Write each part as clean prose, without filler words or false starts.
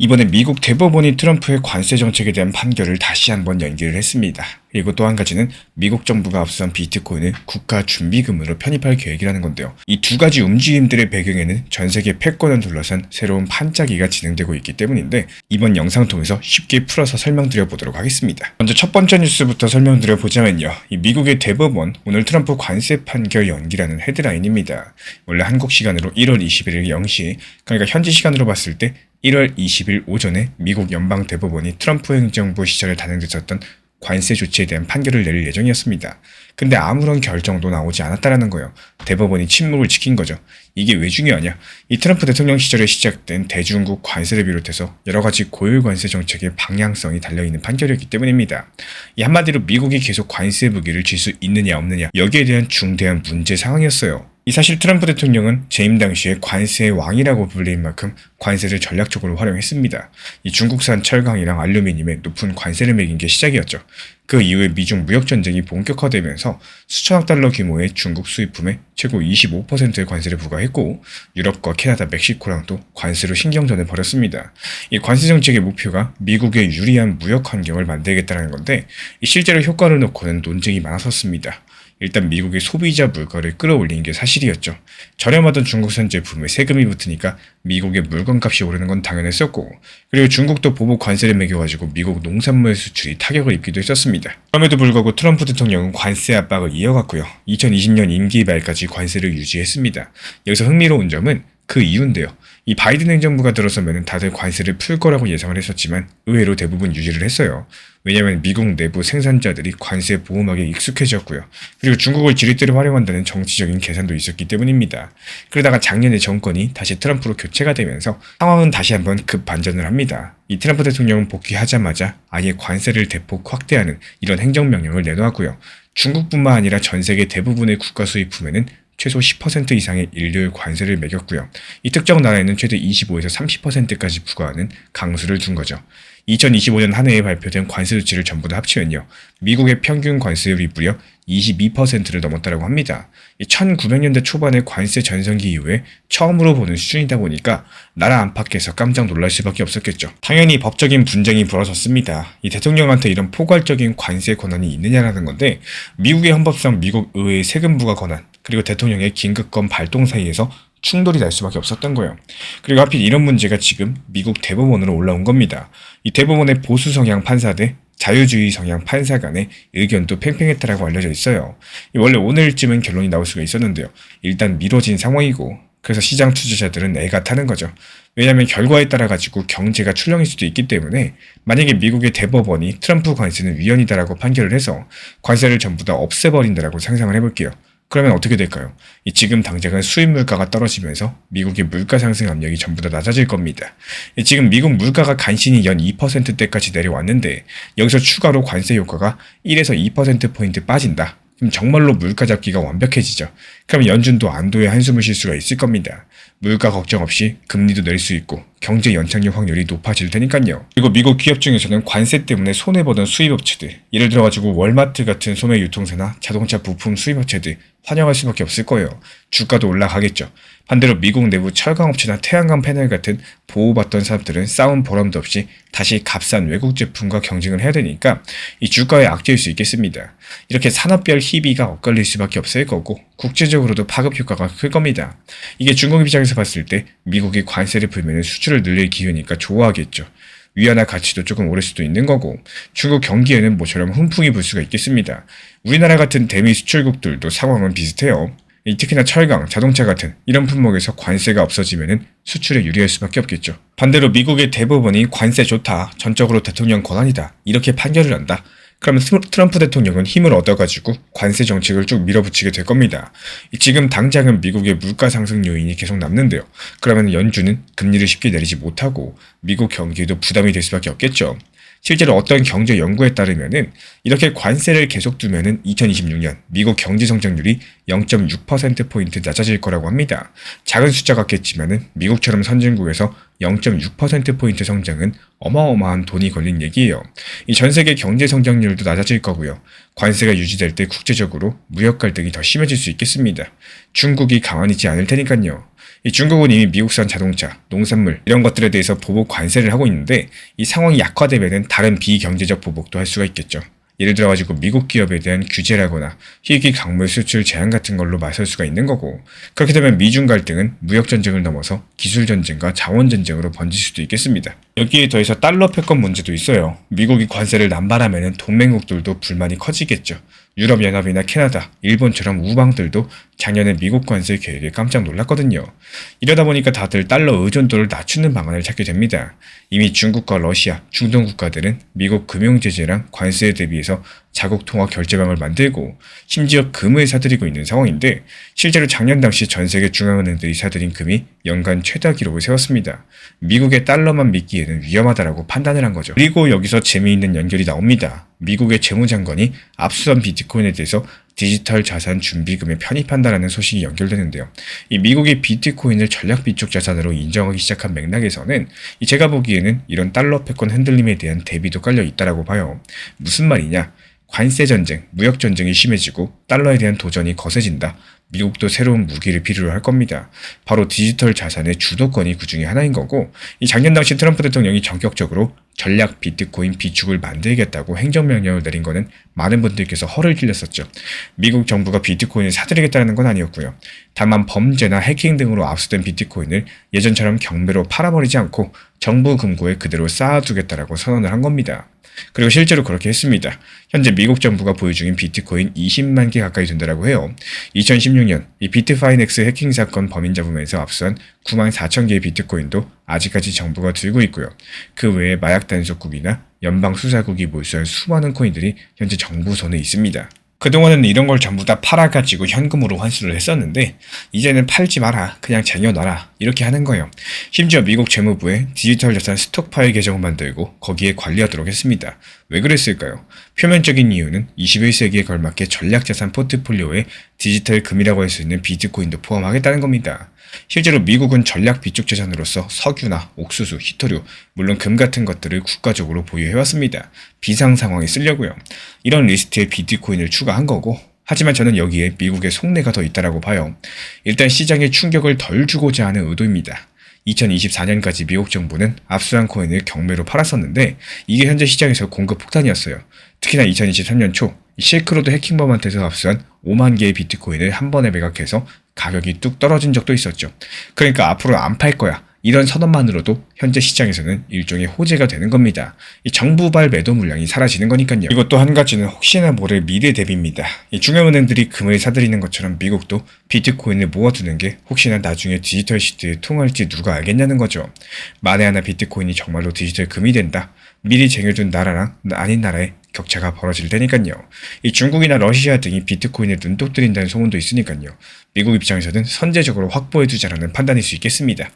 이번에 미국 대법원이 트럼프의 관세 정책에 대한 판결을 다시 한번 연기를 했습니다. 그리고 또 한 가지는 미국 정부가 앞선 비트코인을 국가 준비금으로 편입할 계획이라는 건데요. 이 두 가지 움직임들의 배경에는 전 세계 패권을 둘러싼 새로운 판짜기가 진행되고 있기 때문인데 이번 영상 통해서 쉽게 풀어서 설명드려 보도록 하겠습니다. 먼저 첫 번째 뉴스부터 설명드려 보자면요. 이 미국의 대법원 오늘 트럼프 관세 판결 연기라는 헤드라인입니다. 원래 한국 시간으로 1월 21일 0시, 그러니까 현지 시간으로 봤을 때 1월 20일 오전에 미국 연방대법원이 트럼프 행정부 시절에 단행됐었던 관세 조치에 대한 판결을 내릴 예정이었습니다. 근데 아무런 결정도 나오지 않았다라는 거예요. 대법원이 침묵을 지킨 거죠. 이게 왜 중요하냐? 이 트럼프 대통령 시절에 시작된 대중국 관세를 비롯해서 여러 가지 고율 관세 정책의 방향성이 달려있는 판결이었기 때문입니다. 이 한마디로 미국이 계속 관세 무기를 쥘 수 있느냐 없느냐, 여기에 대한 중대한 문제 상황이었어요. 이 사실 트럼프 대통령은 재임 당시에 관세의 왕이라고 불릴 만큼 관세를 전략적으로 활용했습니다. 이 중국산 철강이랑 알루미늄에 높은 관세를 매긴 게 시작이었죠. 그 이후에 미중 무역전쟁이 본격화되면서 수천억 달러 규모의 중국 수입품에 최고 25%의 관세를 부과했고 유럽과 캐나다, 멕시코랑도 관세로 신경전을 벌였습니다. 이 관세 정책의 목표가 미국의 유리한 무역 환경을 만들겠다는 건데 실제로 효과를 놓고는 논쟁이 많았었습니다. 일단 미국의 소비자 물가를 끌어올린 게 사실이었죠. 저렴하던 중국산 제품에 세금이 붙으니까 미국의 물건값이 오르는 건 당연했었고, 그리고 중국도 보복 관세를 매겨가지고 미국 농산물 수출이 타격을 입기도 했었습니다. 그럼에도 불구하고 트럼프 대통령은 관세 압박을 이어갔고요. 2020년 임기 말까지 관세를 유지했습니다. 여기서 흥미로운 점은 그 이유인데요. 이 바이든 행정부가 들어서면 다들 관세를 풀 거라고 예상을 했었지만 의외로 대부분 유지를 했어요. 왜냐하면 미국 내부 생산자들이 관세 보호막에 익숙해졌고요. 그리고 중국을 지렛대로 활용한다는 정치적인 계산도 있었기 때문입니다. 그러다가 작년에 정권이 다시 트럼프로 교체가 되면서 상황은 다시 한번 급반전을 합니다. 이 트럼프 대통령은 복귀하자마자 아예 관세를 대폭 확대하는 이런 행정명령을 내놓았고요. 중국뿐만 아니라 전 세계 대부분의 국가 수입품에는 최소 10% 이상의 일률 관세를 매겼고요. 이 특정 나라에는 최대 25에서 30%까지 부과하는 강수를 둔 거죠. 2025년 한 해에 발표된 관세 조치를 전부 다 합치면요. 미국의 평균 관세율이 무려 22%를 넘었다고 합니다. 1900년대 초반의 관세 전성기 이후에 처음으로 보는 수준이다 보니까 나라 안팎에서 깜짝 놀랄 수밖에 없었겠죠. 당연히 법적인 분쟁이 벌어졌습니다. 이 대통령한테 이런 포괄적인 관세 권한이 있느냐라는 건데 미국의 헌법상 미국 의회의 세금 부과 권한 그리고 대통령의 긴급권 발동 사이에서 충돌이 날 수밖에 없었던 거예요. 그리고 하필 이런 문제가 지금 미국 대법원으로 올라온 겁니다. 이 대법원의 보수 성향 판사 대 자유주의 성향 판사 간의 의견도 팽팽했다라고 알려져 있어요. 원래 오늘쯤은 결론이 나올 수가 있었는데요. 일단 미뤄진 상황이고 그래서 시장 투자자들은 애가 타는 거죠. 왜냐하면 결과에 따라 가지고 경제가 출렁일 수도 있기 때문에 만약에 미국의 대법원이 트럼프 관세는 위헌이다라고 판결을 해서 관세를 전부 다 없애버린다라고 상상을 해볼게요. 그러면 어떻게 될까요? 지금 당장은 수입 물가가 떨어지면서 미국의 물가 상승 압력이 전부 다 낮아질 겁니다. 지금 미국 물가가 간신히 연 2%대까지 내려왔는데 여기서 추가로 관세 효과가 1에서 2%포인트 빠진다. 그럼 정말로 물가 잡기가 완벽해지죠. 그럼 연준도 안도의 한숨을 쉴 수가 있을 겁니다. 물가 걱정 없이 금리도 낼 수 있고 경제 연착륙 확률이 높아질 테니까요. 그리고 미국 기업 중에서는 관세 때문에 손해보던 수입업체들, 예를 들어가지고 월마트 같은 소매 유통사나 자동차 부품 수입업체들 환영할 수밖에 없을 거예요. 주가도 올라가겠죠. 반대로 미국 내부 철강업체나 태양광 패널 같은 보호받던 사업들은 싸움 보람도 없이 다시 값싼 외국 제품과 경쟁을 해야 되니까 이 주가에 악재일 수 있겠습니다. 이렇게 산업별 희비가 엇갈릴 수밖에 없을 거고 국제적으로도 파급 효과가 클 겁니다. 이게 중국 입장에서 봤을 때 미국이 관세를 풀면 수출을 늘릴 기회니까 좋아하겠죠. 위안화 가치도 조금 오를 수도 있는 거고 중국 경기에는 모처럼 훈풍이 불 수가 있겠습니다. 우리나라 같은 대미 수출국들도 상황은 비슷해요. 특히나 철강, 자동차 같은 이런 품목에서 관세가 없어지면 수출에 유리할 수밖에 없겠죠. 반대로 미국의 대법원이 관세 좋다, 전적으로 대통령 권한이다 이렇게 판결을 한다. 그러면 트럼프 대통령은 힘을 얻어가지고 관세 정책을 쭉 밀어붙이게 될 겁니다. 지금 당장은 미국의 물가 상승 요인이 계속 남는데요. 그러면 연준은 금리를 쉽게 내리지 못하고 미국 경기에도 부담이 될 수밖에 없겠죠. 실제로 어떤 경제 연구에 따르면은 이렇게 관세를 계속 두면은 2026년 미국 경제 성장률이 0.6%포인트 낮아질 거라고 합니다. 작은 숫자 같겠지만은 미국처럼 선진국에서 0.6%포인트 성장은 어마어마한 돈이 걸린 얘기예요. 이 전 세계 경제 성장률도 낮아질 거고요. 관세가 유지될 때 국제적으로 무역 갈등이 더 심해질 수 있겠습니다. 중국이 가만히 있지 않을 테니까요. 이 중국은 이미 미국산 자동차, 농산물 이런 것들에 대해서 보복 관세를 하고 있는데 이 상황이 약화되면 다른 비경제적 보복도 할 수가 있겠죠. 예를 들어가지고 미국 기업에 대한 규제라거나 희귀 광물 수출 제한 같은 걸로 맞설 수가 있는 거고, 그렇게 되면 미중 갈등은 무역 전쟁을 넘어서 기술 전쟁과 자원 전쟁으로 번질 수도 있겠습니다. 여기에 더해서 달러 패권 문제도 있어요. 미국이 관세를 남발하면 동맹국들도 불만이 커지겠죠. 유럽연합이나 캐나다, 일본처럼 우방들도 작년에 미국 관세 계획에 깜짝 놀랐거든요. 이러다 보니까 다들 달러 의존도를 낮추는 방안을 찾게 됩니다. 이미 중국과 러시아, 중동 국가들은 미국 금융제재랑 관세에 대비해서 자국 통화 결제방을 만들고 심지어 금을 사들이고 있는 상황인데, 실제로 작년 당시 전 세계 중앙은행들이 사들인 금이 연간 최다 기록을 세웠습니다. 미국의 달러만 믿기에는 위험하다라고 판단을 한 거죠. 그리고 여기서 재미있는 연결이 나옵니다. 미국의 재무장관이 압수한 비트코인에 대해서 디지털 자산 준비금에 편입한다라는 소식이 연결되는데요. 이 미국이 비트코인을 전략 비축 자산으로 인정하기 시작한 맥락에서는 제가 보기에는 이런 달러 패권 흔들림에 대한 대비도 깔려 있다라고 봐요. 무슨 말이냐? 관세 전쟁, 무역 전쟁이 심해지고 달러에 대한 도전이 거세진다. 미국도 새로운 무기를 필요로 할 겁니다. 바로 디지털 자산의 주도권이 그 중에 하나인 거고, 이 작년 당시 트럼프 대통령이 전격적으로 전략 비트코인 비축을 만들겠다고 행정명령을 내린 거는 많은 분들께서 허를 찔렸었죠. 미국 정부가 비트코인을 사들이겠다는 건 아니었고요. 다만 범죄나 해킹 등으로 압수된 비트코인을 예전처럼 경매로 팔아버리지 않고 정부 금고에 그대로 쌓아두겠다라고 선언을 한 겁니다. 그리고 실제로 그렇게 했습니다. 현재 미국 정부가 보유 중인 비트코인 20만 개 가까이 된다고 해요. 2016년 이 비트파이넥스 해킹 사건 범인 잡음에서 압수한 9만 4천 개의 비트코인도 아직까지 정부가 들고 있고요. 그 외에 마약 단속국이나 연방수사국이 몰수한 수많은 코인들이 현재 정부 손에 있습니다. 그동안은 이런 걸 전부 다 팔아가지고 현금으로 환수를 했었는데, 이제는 팔지 마라, 그냥 쟁여놔라, 이렇게 하는 거예요. 심지어 미국 재무부에 디지털 자산 스톡 파일 계정을 만들고 거기에 관리하도록 했습니다. 왜 그랬을까요? 표면적인 이유는 21세기에 걸맞게 전략 자산 포트폴리오에 디지털 금이라고 할 수 있는 비트코인도 포함하겠다는 겁니다. 실제로 미국은 전략 비축 자산으로서 석유나 옥수수, 희토류, 물론 금 같은 것들을 국가적으로 보유해왔습니다. 비상 상황에 쓰려고요. 이런 리스트에 비트코인을 추가한 거고, 하지만 저는 여기에 미국의 속내가 더 있다라고 봐요. 일단 시장에 충격을 덜 주고자 하는 의도입니다. 2024년까지 미국 정부는 압수한 코인을 경매로 팔았었는데 이게 현재 시장에서 공급 폭탄이었어요. 특히나 2023년 초 실크로드 해킹범한테서 압수한 5만 개의 비트코인을 한 번에 매각해서 가격이 뚝 떨어진 적도 있었죠. 그러니까 앞으로 안 팔 거야, 이런 선언만으로도 현재 시장에서는 일종의 호재가 되는 겁니다. 이 정부발 매도 물량이 사라지는 거니까요. 이것도 한 가지는 혹시나 모를 미래 대비입니다. 이 중앙은행들이 금을 사들이는 것처럼 미국도 비트코인을 모아두는 게 혹시나 나중에 디지털 시대에 통할지 누가 알겠냐는 거죠. 만에 하나 비트코인이 정말로 디지털 금이 된다. 미리 쟁여둔 나라랑 아닌 나라의 격차가 벌어질 테니까요. 이 중국이나 러시아 등이 비트코인에 눈독 들인다는 소문도 있으니까요. 미국 입장에서는 선제적으로 확보해두자라는 판단일 수 있겠습니다.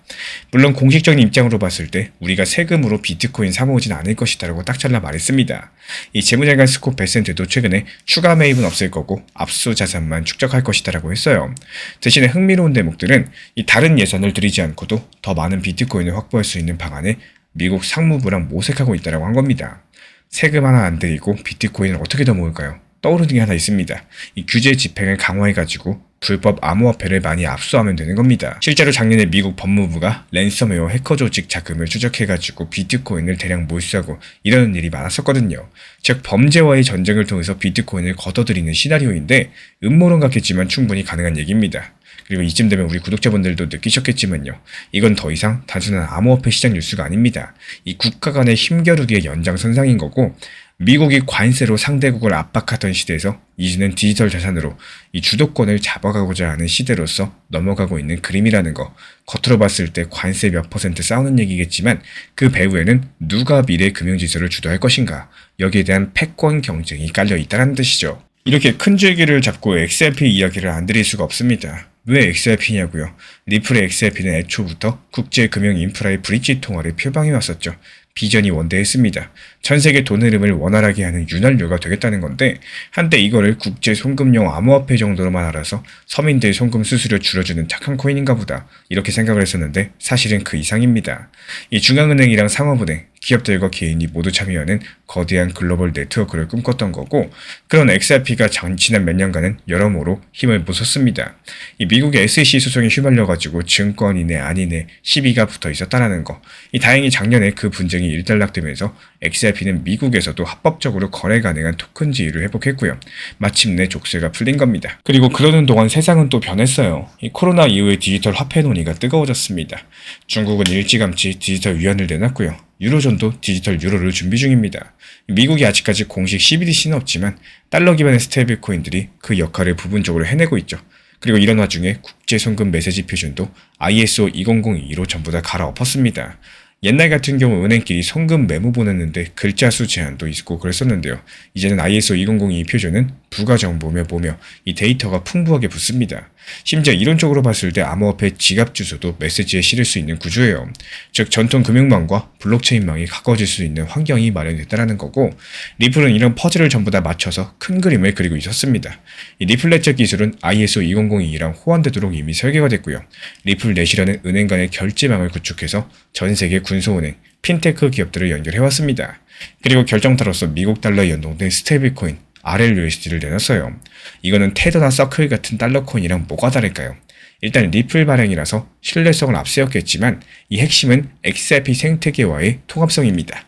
물론 공식적인 입장으로 봤을 때 우리가 세금으로 비트코인 사모으진 않을 것이다라고 딱 잘라 말했습니다. 이 재무장관 스콧 베센트도 최근에 추가 매입은 없을 거고 압수 자산만 축적할 것이다라고 했어요. 대신에 흥미로운 대목들은 이 다른 예산을 들이지 않고도 더 많은 비트코인을 확보할 수 있는 방안에 미국 상무부랑 모색하고 있다라고 한 겁니다. 세금 하나 안 들이고 비트코인을 어떻게 더 모을까요? 떠오르는 게 하나 있습니다. 이 규제 집행을 강화해가지고 불법 암호화폐를 많이 압수하면 되는 겁니다. 실제로 작년에 미국 법무부가 랜섬웨어 해커 조직 자금을 추적해가지고 비트코인을 대량 몰수하고 이러는 일이 많았었거든요. 즉 범죄와의 전쟁을 통해서 비트코인을 걷어들이는 시나리오인데 음모론 같겠지만 충분히 가능한 얘기입니다. 그리고 이쯤 되면 우리 구독자분들도 느끼셨겠지만요. 이건 더 이상 단순한 암호화폐 시장 뉴스가 아닙니다. 이 국가 간의 힘겨루기의 연장선상인 거고, 미국이 관세로 상대국을 압박하던 시대에서 이제는 디지털 자산으로 이 주도권을 잡아가고자 하는 시대로서 넘어가고 있는 그림이라는 거. 겉으로 봤을 때 관세 몇 퍼센트 싸우는 얘기겠지만 그 배후에는 누가 미래 금융지수를 주도할 것인가, 여기에 대한 패권 경쟁이 깔려 있다는 뜻이죠. 이렇게 큰 줄기를 잡고 XRP 이야기를 안 드릴 수가 없습니다. 왜 XRP냐고요? 리플의 XRP는 애초부터 국제금융 인프라의 브릿지 통화를 표방해왔었죠. 비전이 원대했습니다. 전 세계 돈 흐름을 원활하게 하는 윤활유가 되겠다는 건데, 한때 이거를 국제 송금용 암호화폐 정도로만 알아서 서민들 송금 수수료 줄여주는 착한 코인인가 보다, 이렇게 생각을 했었는데 사실은 그 이상입니다. 이 중앙은행이랑 상업은행, 기업들과 개인이 모두 참여하는 거대한 글로벌 네트워크를 꿈꿨던 거고, 그런 XRP가 지난 몇 년간은 여러모로 힘을 못 썼습니다. 이 미국의 SEC 소송에 휘말려가지고 가지고 증권이네 아니네 시비가 붙어 있었다라는 거. 다행히 작년에 그 분쟁이 일단락되면서 XRP는 미국에서도 합법적으로 거래 가능한 토큰 지위를 회복했고요. 마침내 족쇄가 풀린 겁니다. 그리고 그러는 동안 세상은 또 변했어요. 이 코로나 이후에 디지털 화폐 논의가 뜨거워졌습니다. 중국은 일찌감치 디지털 위안을 내놨고요. 유로존도 디지털 유로를 준비 중입니다. 미국이 아직까지 공식 CBDC는 없지만 달러 기반의 스테이블 코인들이 그 역할을 부분적으로 해내고 있죠. 그리고 이런 와중에 국제 송금 메시지 표준도 ISO 2002로 전부 다 갈아엎었습니다. 옛날 같은 경우 은행끼리 송금 메모 보냈는데 글자 수 제한도 있고 그랬었는데요. 이제는 ISO 2002 표준은 부가 정보며 뭐며 이 데이터가 풍부하게 붙습니다. 심지어 이론적으로 봤을 때 암호화폐 지갑 주소도 메시지에 실을 수 있는 구조예요. 즉 전통 금융망과 블록체인망이 가까워질 수 있는 환경이 마련됐다는 거고, 리플은 이런 퍼즐을 전부 다 맞춰서 큰 그림을 그리고 있었습니다. 이 리플렛저 기술은 ISO 2002랑 호환되도록 이미 설계가 됐고요. 리플넷이라는 은행 간의 결제망을 구축해서 전 세계 군소은행, 핀테크 기업들을 연결해왔습니다. 그리고 결정타로서 미국 달러에 연동된 스테이블 코인 RLUSD를 내놨어요. 이거는 테더나 서클 같은 달러 코인이랑 뭐가 다를까요? 일단 리플 발행이라서 신뢰성을 앞세웠겠지만 이 핵심은 XRP 생태계와의 통합성입니다.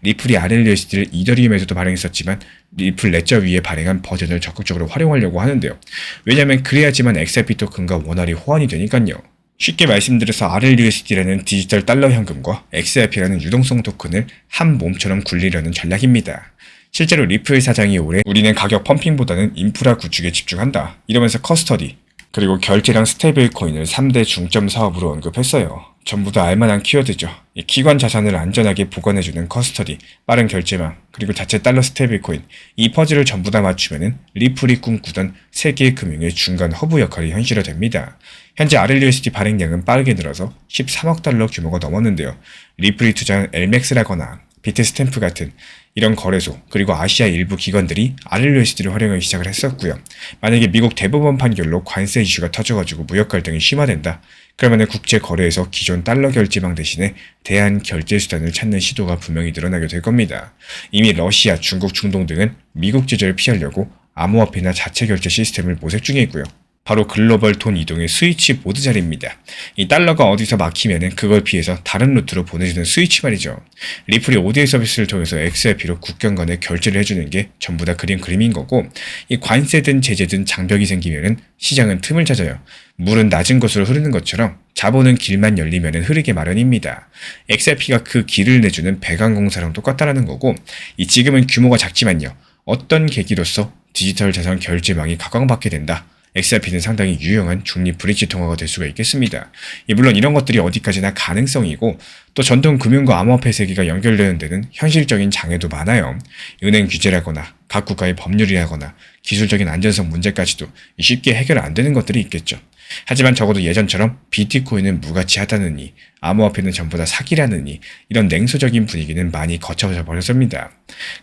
리플이 RLUSD를 이더리움에서도 발행했었지만 리플 레저 위에 발행한 버전을 적극적으로 활용하려고 하는데요. 왜냐하면 그래야지만 XRP 토큰과 원활히 호환이 되니까요. 쉽게 말씀드려서 RLUSD라는 디지털 달러 현금과 XRP라는 유동성 토큰을 한 몸처럼 굴리려는 전략입니다. 실제로 리플 사장이 올해 우리는 가격 펌핑보다는 인프라 구축에 집중한다 이러면서 커스터디 그리고 결제랑 스테이블 코인을 3대 중점 사업으로 언급했어요. 전부 다 알만한 키워드죠. 기관 자산을 안전하게 보관해주는 커스터디, 빠른 결제망, 그리고 자체 달러 스테이블 코인, 이 퍼즐을 전부 다 맞추면은 리플이 꿈꾸던 세계의 금융의 중간 허브 역할이 현실화됩니다. 현재 RLUSD 발행량은 빠르게 늘어서 13억 달러 규모가 넘었는데요. 리플이 투자한 엘맥스라거나 비트스탬프 같은 이런 거래소 그리고 아시아 일부 기관들이 RLUSD를 활용하기 시작을 했었고요. 만약에 미국 대법원 판결로 관세 이슈가 터져가지고 무역 갈등이 심화된다. 그러면 국제 거래에서 기존 달러 결제망 대신에 대한 결제 수단을 찾는 시도가 분명히 늘어나게 될 겁니다. 이미 러시아, 중국, 중동 등은 미국 제재를 피하려고 암호화폐나 자체 결제 시스템을 모색 중에 있고요. 바로 글로벌 돈 이동의 스위치 보드 자리입니다. 이 달러가 어디서 막히면은 그걸 피해서 다른 루트로 보내주는 스위치 말이죠. 리플이 ODA 서비스를 통해서 XRP로 국경 간에 결제를 해주는 게 전부 다 그림인 거고, 이 관세든 제재든 장벽이 생기면은 시장은 틈을 찾아요. 물은 낮은 곳으로 흐르는 것처럼 자본은 길만 열리면은 흐르게 마련입니다. XRP가 그 길을 내주는 배관공사랑 똑같다라는 거고, 이 지금은 규모가 작지만요. 어떤 계기로서 디지털 자산 결제망이 각광받게 된다. XRP는 상당히 유용한 중립 브릿지 통화가 될 수가 있겠습니다. 물론 이런 것들이 어디까지나 가능성이고 또 전통 금융과 암호화폐 세계가 연결되는 데는 현실적인 장애도 많아요. 은행 규제라거나 각 국가의 법률이라거나 기술적인 안전성 문제까지도 쉽게 해결 안 되는 것들이 있겠죠. 하지만 적어도 예전처럼 비트코인은 무가치하다느니 암호화폐는 전부 다 사기라느니 이런 냉소적인 분위기는 많이 거쳐져 버렸습니다.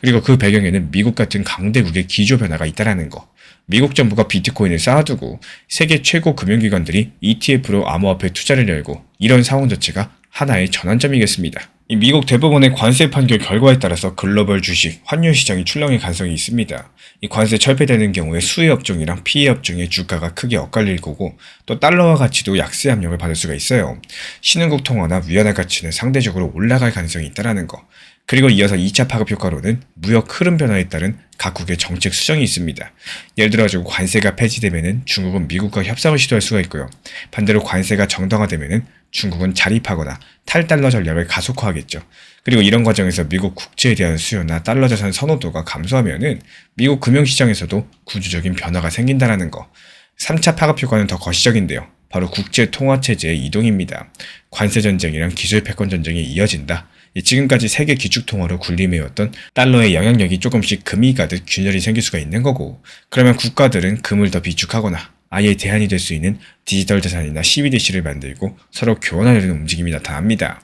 그리고 그 배경에는 미국 같은 강대국의 기조 변화가 있다는 거. 미국 정부가 비트코인을 쌓아두고 세계 최고 금융기관들이 ETF로 암호화폐 투자를 열고 이런 상황 자체가 하나의 전환점이겠습니다. 이 미국 대법원의 관세 판결 결과에 따라서 글로벌 주식, 환율 시장이 출렁일 가능성이 있습니다. 이 관세 철폐되는 경우에 수혜 업종이랑 피해 업종의 주가가 크게 엇갈릴 거고 또 달러화 가치도 약세 압력을 받을 수가 있어요. 신흥국 통화나 위안화 가치는 상대적으로 올라갈 가능성이 있다는 거. 그리고 이어서 2차 파급 효과로는 무역 흐름 변화에 따른 각국의 정책 수정이 있습니다. 예를 들어 관세가 폐지되면은 중국은 미국과 협상을 시도할 수가 있고요. 반대로 관세가 정당화되면은 중국은 자립하거나 탈달러 전략을 가속화하겠죠. 그리고 이런 과정에서 미국 국채에 대한 수요나 달러 자산 선호도가 감소하면은 미국 금융시장에서도 구조적인 변화가 생긴다는 거. 3차 파급 효과는 더 거시적인데요. 바로 국제 통화 체제의 이동입니다. 관세 전쟁이랑 기술 패권 전쟁이 이어진다. 지금까지 세계 기축 통화로 군림해왔던 달러의 영향력이 조금씩 금이 가듯 균열이 생길 수가 있는 거고, 그러면 국가들은 금을 더 비축하거나 아예 대안이 될 수 있는 디지털 자산이나 CBDC를 만들고 서로 교환하려는 움직임이 나타납니다.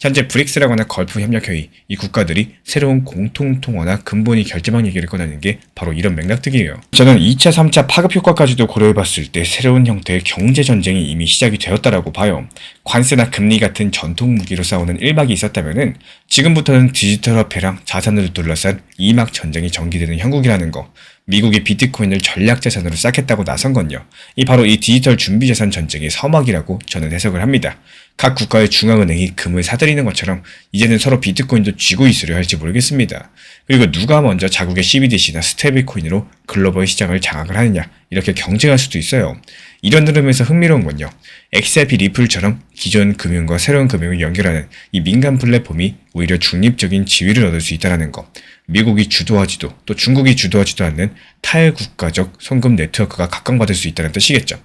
현재 브릭스라거나 걸프 협력회의, 이 국가들이 새로운 공통통화나 근본이 결제망 얘기를 꺼내는 게 바로 이런 맥락들이에요. 저는 2차, 3차 파급 효과까지도 고려해봤을 때 새로운 형태의 경제전쟁이 이미 시작이 되었다라고 봐요. 관세나 금리 같은 전통 무기로 싸우는 1막이 있었다면은 지금부터는 디지털 화폐랑 자산을 둘러싼 2막 전쟁이 전개되는 형국이라는 거. 미국이 비트코인을 전략 자산으로 쌓겠다고 나선 건요. 바로 이 디지털 준비 준비자산 전쟁의 서막이라고 저는 해석을 합니다. 각 국가의 중앙은행이 금을 사들이는 것처럼 이제는 서로 비트코인도 쥐고 있으려 할지 모르겠습니다. 그리고 누가 먼저 자국의 CBDC나 스테이블코인으로 글로벌 시장을 장악을 하느냐, 이렇게 경쟁할 수도 있어요. 이런 흐름에서 흥미로운 건요, XRP 리플처럼 기존 금융과 새로운 금융을 연결하는 이 민간 플랫폼이 오히려 중립적인 지위를 얻을 수 있다는 것. 미국이 주도하지도 또 중국이 주도하지도 않는 탈국가적 송금 네트워크가 각광받을 수 있다는 뜻이겠죠.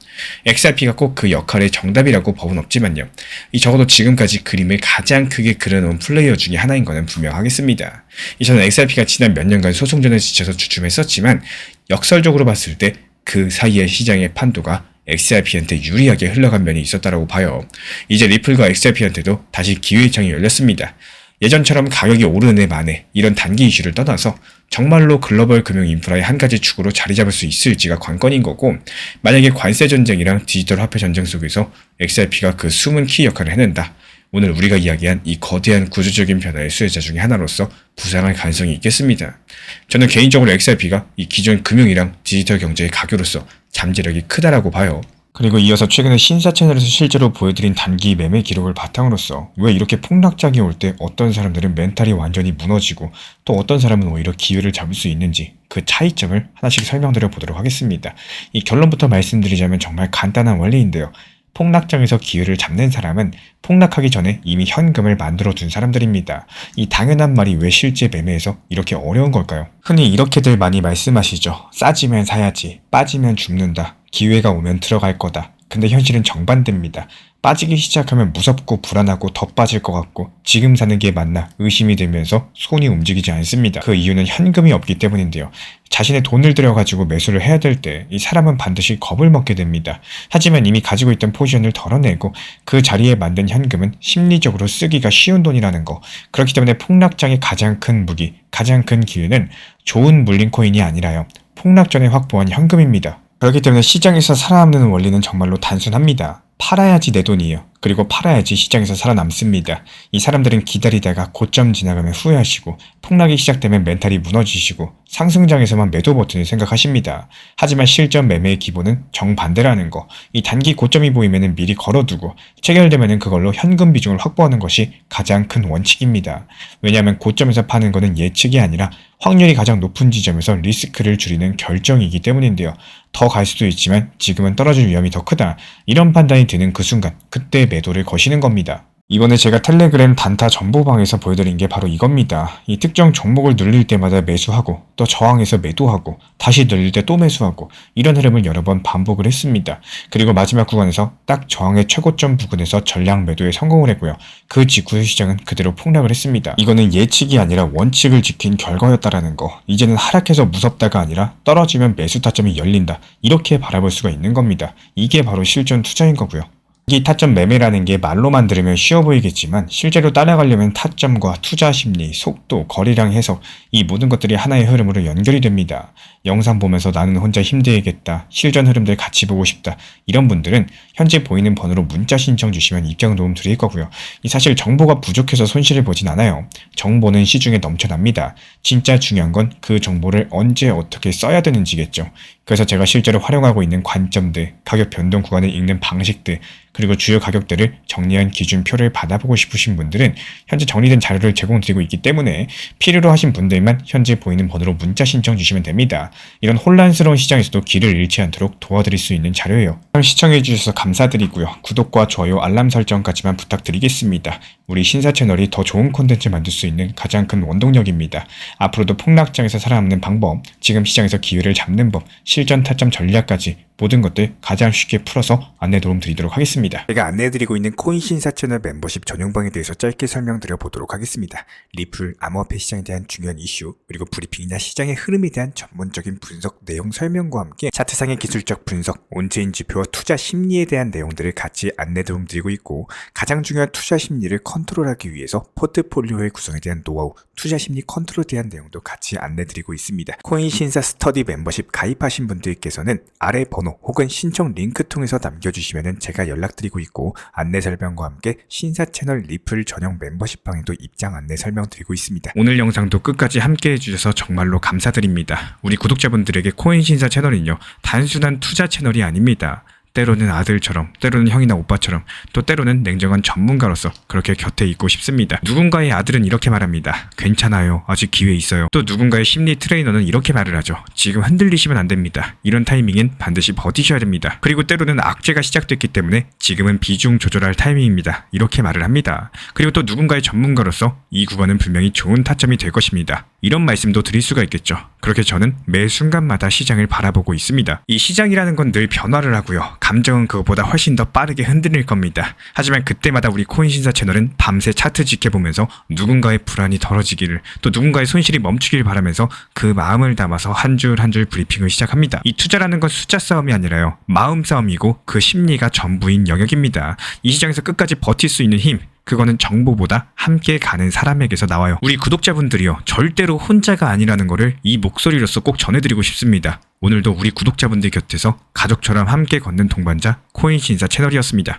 XRP가 꼭 그 역할의 정답이라고 법은 없지만요, 이 적어도 지금까지 그림을 가장 크게 그려놓은 플레이어 중에 하나인 것은 분명하겠습니다. 저는 XRP가 지난 몇 년간 소송전에 지쳐서 주춤했었지만 역설적으로 봤을 때 그 사이의 시장의 판도가 XRP한테 유리하게 흘러간 면이 있었다라고 봐요. 이제 리플과 XRP한테도 다시 기회의 창이 열렸습니다. 예전처럼 가격이 오르는 애 만에 이런 단기 이슈를 떠나서 정말로 글로벌 금융 인프라의 한 가지 축으로 자리 잡을 수 있을지가 관건인 거고, 만약에 관세 전쟁이랑 디지털 화폐 전쟁 속에서 XRP가 그 숨은 키 역할을 해낸다, 오늘 우리가 이야기한 이 거대한 구조적인 변화의 수혜자 중에 하나로서 부상할 가능성이 있겠습니다. 저는 개인적으로 XRP가 이 기존 금융이랑 디지털 경제의 가교로서 잠재력이 크다라고 봐요. 그리고 이어서 최근에 신사 채널에서 실제로 보여드린 단기 매매 기록을 바탕으로서 왜 이렇게 폭락장이 올 때 어떤 사람들은 멘탈이 완전히 무너지고 또 어떤 사람은 오히려 기회를 잡을 수 있는지 그 차이점을 하나씩 설명드려 보도록 하겠습니다. 이 결론부터 말씀드리자면 정말 간단한 원리인데요. 폭락장에서 기회를 잡는 사람은 폭락하기 전에 이미 현금을 만들어 둔 사람들입니다. 이 당연한 말이 왜 실제 매매에서 이렇게 어려운 걸까요? 흔히 이렇게들 많이 말씀하시죠. 싸지면 사야지, 빠지면 죽는다, 기회가 오면 들어갈 거다. 근데 현실은 정반대입니다. 빠지기 시작하면 무섭고 불안하고 더 빠질 것 같고 지금 사는 게 맞나 의심이 들면서 손이 움직이지 않습니다. 그 이유는 현금이 없기 때문인데요. 자신의 돈을 들여가지고 매수를 해야 될 때 이 사람은 반드시 겁을 먹게 됩니다. 하지만 이미 가지고 있던 포지션을 덜어내고 그 자리에 만든 현금은 심리적으로 쓰기가 쉬운 돈이라는 거. 그렇기 때문에 폭락장의 가장 큰 무기, 가장 큰 기회는 좋은 물린코인이 아니라요, 폭락 전에 확보한 현금입니다. 그렇기 때문에 시장에서 살아남는 원리는 정말로 단순합니다. 팔아야지 내 돈이에요. 그리고 팔아야지 시장에서 살아남습니다. 이 사람들은 기다리다가 고점 지나가면 후회하시고 폭락이 시작되면 멘탈이 무너지시고 상승장에서만 매도 버튼을 생각하십니다. 하지만 실전 매매의 기본은 정반대라는 거. 이 단기 고점이 보이면 미리 걸어두고 체결되면 그걸로 현금 비중을 확보하는 것이 가장 큰 원칙입니다. 왜냐하면 고점에서 파는 것은 예측이 아니라 확률이 가장 높은 지점에서 리스크를 줄이는 결정이기 때문인데요. 더 갈 수도 있지만 지금은 떨어질 위험이 더 크다. 이런 판단이 드는 그 순간 그때 매도를 거시는 겁니다. 이번에 제가 텔레그램 단타 정보방에서 보여드린 게 바로 이겁니다. 이 특정 종목을 눌릴 때마다 매수하고 또 저항해서 매도하고 다시 눌릴 때 또 매수하고 이런 흐름을 여러 번 반복을 했습니다. 그리고 마지막 구간에서 딱 저항의 최고점 부근에서 전량 매도에 성공을 했고요. 그 직후 시장은 그대로 폭락을 했습니다. 이거는 예측이 아니라 원칙을 지킨 결과였다라는 거. 이제는 하락해서 무섭다가 아니라 떨어지면 매수 타점이 열린다, 이렇게 바라볼 수가 있는 겁니다. 이게 바로 실전 투자인 거고요. 이 타점 매매라는 게 말로만 들으면 쉬워 보이겠지만 실제로 따라가려면 타점과 투자 심리, 속도, 거리량 해석, 이 모든 것들이 하나의 흐름으로 연결이 됩니다. 영상 보면서 나는 혼자 힘들겠다, 실전 흐름들 같이 보고 싶다, 이런 분들은 현재 보이는 번호로 문자 신청 주시면 입장 도움 드릴 거고요. 사실 정보가 부족해서 손실을 보진 않아요. 정보는 시중에 넘쳐납니다. 진짜 중요한 건 그 정보를 언제 어떻게 써야 되는지겠죠. 그래서 제가 실제로 활용하고 있는 관점들, 가격 변동 구간을 읽는 방식들, 그리고 주요 가격대를 정리한 기준표를 받아보고 싶으신 분들은 현재 정리된 자료를 제공드리고 있기 때문에 필요로 하신 분들만 현재 보이는 번호로 문자 신청 주시면 됩니다. 이런 혼란스러운 시장에서도 길을 잃지 않도록 도와드릴 수 있는 자료예요. 시청해주셔서 감사드리고요. 구독과 좋아요, 알람 설정까지만 부탁드리겠습니다. 우리 신사 채널이 더 좋은 콘텐츠 만들 수 있는 가장 큰 원동력입니다. 앞으로도 폭락장에서 살아남는 방법, 지금 시장에서 기회를 잡는 법, 실전 타점 전략까지 모든 것들 가장 쉽게 풀어서 안내 도움 드리도록 하겠습니다. 제가 안내해드리고 있는 코인 신사 채널 멤버십 전용방에 대해서 짧게 설명드려 보도록 하겠습니다. 리플, 암호화폐 시장에 대한 중요한 이슈, 그리고 브리핑이나 시장의 흐름에 대한 전문적인 분석 내용 설명과 함께 차트상의 기술적 분석, 온체인 지표와 투자 심리에 대한 내용들을 같이 안내 도움 드리고 있고, 가장 중요한 투자 심리를 컨트롤하기 위해서 포트폴리오의 구성에 대한 노하우, 투자 심리 컨트롤에 대한 내용도 같이 안내 드리고 있습니다. 코인 신사 스터디 멤버십 가입하신 분들께서는 아래 번호 혹은 신청 링크 통해서 남겨주시면 제가 연락드리고 있고, 안내 설명과 함께 신사 채널 리플 전용 멤버십 방에도 입장 안내 설명드리고 있습니다. 오늘 영상도 끝까지 함께 해주셔서 정말로 감사드립니다. 우리 구독자분들에게 코인 신사 채널은요, 단순한 투자 채널이 아닙니다. 때로는 아들처럼, 때로는 형이나 오빠처럼, 또 때로는 냉정한 전문가로서 그렇게 곁에 있고 싶습니다. 누군가의 아들은 이렇게 말합니다. 괜찮아요. 아직 기회 있어요. 또 누군가의 심리 트레이너는 이렇게 말을 하죠. 지금 흔들리시면 안 됩니다. 이런 타이밍엔 반드시 버티셔야 됩니다. 그리고 때로는 악재가 시작됐기 때문에 지금은 비중 조절할 타이밍입니다. 이렇게 말을 합니다. 그리고 또 누군가의 전문가로서 이 구간은 분명히 좋은 타점이 될 것입니다. 이런 말씀도 드릴 수가 있겠죠. 그렇게 저는 매 순간마다 시장을 바라보고 있습니다. 이 시장이라는 건 늘 변화를 하고요. 감정은 그것보다 훨씬 더 빠르게 흔들릴 겁니다. 하지만 그때마다 우리 코인신사 채널은 밤새 차트 지켜보면서 누군가의 불안이 덜어지기를, 또 누군가의 손실이 멈추길 바라면서 그 마음을 담아서 한 줄 한 줄 브리핑을 시작합니다. 이 투자라는 건 숫자 싸움이 아니라요. 마음 싸움이고 그 심리가 전부인 영역입니다. 이 시장에서 끝까지 버틸 수 있는 힘, 그거는 정보보다 함께 가는 사람에게서 나와요. 우리 구독자분들이요, 절대로 혼자가 아니라는 거를 이 목소리로서 꼭 전해드리고 싶습니다. 오늘도 우리 구독자분들 곁에서 가족처럼 함께 걷는 동반자 코인신사 채널이었습니다.